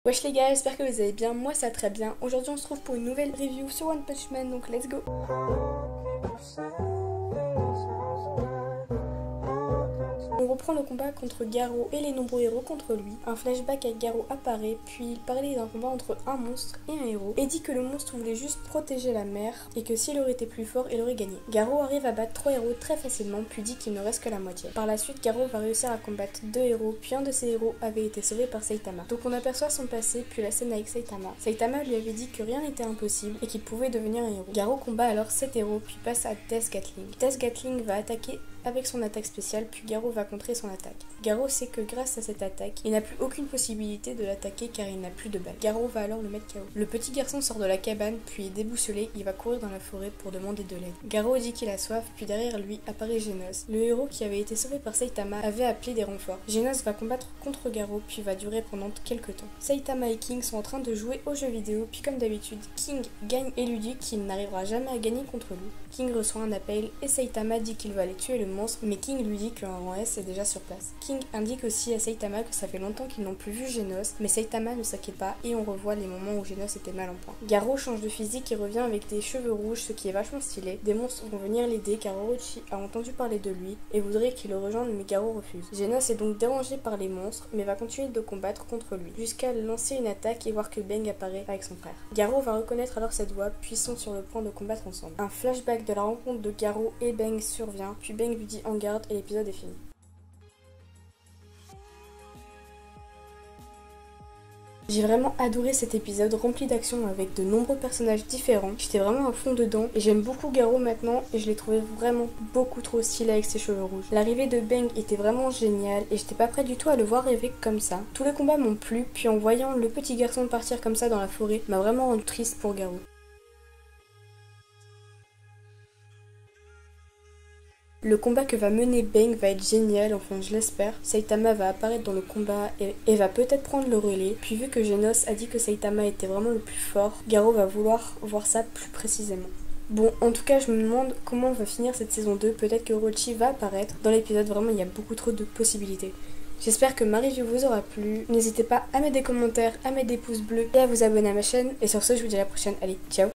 Wesh les gars, j'espère que vous allez bien, moi ça va très bien. Aujourd'hui on se retrouve pour une nouvelle review sur One Punch Man, donc let's go. On reprend le combat contre Garou et les nombreux héros contre lui. Un flashback avec Garou apparaît, puis il parlait d'un combat entre un monstre et un héros, et dit que le monstre voulait juste protéger la mer, et que s'il aurait été plus fort, il aurait gagné. Garou arrive à battre 3 héros très facilement, puis dit qu'il ne reste que la moitié. Par la suite, Garou va réussir à combattre 2 héros, puis un de ces héros avait été sauvé par Saitama. Donc on aperçoit son passé, puis la scène avec Saitama. Saitama lui avait dit que rien n'était impossible, et qu'il pouvait devenir un héros. Garou combat alors 7 héros, puis passe à Death Gatling. Death Gatling va attaquer avec son attaque spéciale, puis Garou va contrer son attaque. Garou sait que grâce à cette attaque, il n'a plus aucune possibilité de l'attaquer car il n'a plus de balles. Garou va alors le mettre KO. Le petit garçon sort de la cabane, puis déboussolé, il va courir dans la forêt pour demander de l'aide. Garou dit qu'il a soif, puis derrière lui apparaît Genos. Le héros qui avait été sauvé par Saitama avait appelé des renforts. Genos va combattre contre Garou, puis va durer pendant quelques temps. Saitama et King sont en train de jouer aux jeux vidéo, puis comme d'habitude, King gagne et lui dit qu'il n'arrivera jamais à gagner contre lui. King reçoit un appel et Saitama dit qu'il va aller tuer le monstre, mais King lui dit qu'un rang S est déjà sur place. King indique aussi à Saitama que ça fait longtemps qu'ils n'ont plus vu Genos, mais Saitama ne s'inquiète pas et on revoit les moments où Genos était mal en point. Garou change de physique et revient avec des cheveux rouges, ce qui est vachement stylé. Des monstres vont venir l'aider car Orochi a entendu parler de lui et voudrait qu'il le rejoigne, mais Garou refuse. Genos est donc dérangé par les monstres, mais va continuer de combattre contre lui, jusqu'à lancer une attaque et voir que Bang apparaît avec son frère. Garou va reconnaître alors cette voix, puis sont sur le point de combattre ensemble. Un flashback de la rencontre de Garou et Bang survient, puis Bang lui dit en garde et l'épisode est fini. J'ai vraiment adoré cet épisode rempli d'action avec de nombreux personnages différents. J'étais vraiment à fond dedans et j'aime beaucoup Garou maintenant et je l'ai trouvé vraiment beaucoup trop stylé avec ses cheveux rouges. L'arrivée de Bang était vraiment géniale et j'étais pas prête du tout à le voir rêver comme ça. Tous les combats m'ont plu, puis en voyant le petit garçon partir comme ça dans la forêt m'a vraiment rendu triste pour Garou. Le combat que va mener Bang va être génial, enfin je l'espère. Saitama va apparaître dans le combat et va peut-être prendre le relais. Puis vu que Genos a dit que Saitama était vraiment le plus fort, Garou va vouloir voir ça plus précisément. Bon, en tout cas, je me demande comment on va finir cette saison 2. Peut-être que Orochi va apparaître. Dans l'épisode, vraiment, il y a beaucoup trop de possibilités. J'espère que ma review vous aura plu. N'hésitez pas à mettre des commentaires, à mettre des pouces bleus et à vous abonner à ma chaîne. Et sur ce, je vous dis à la prochaine. Allez, ciao!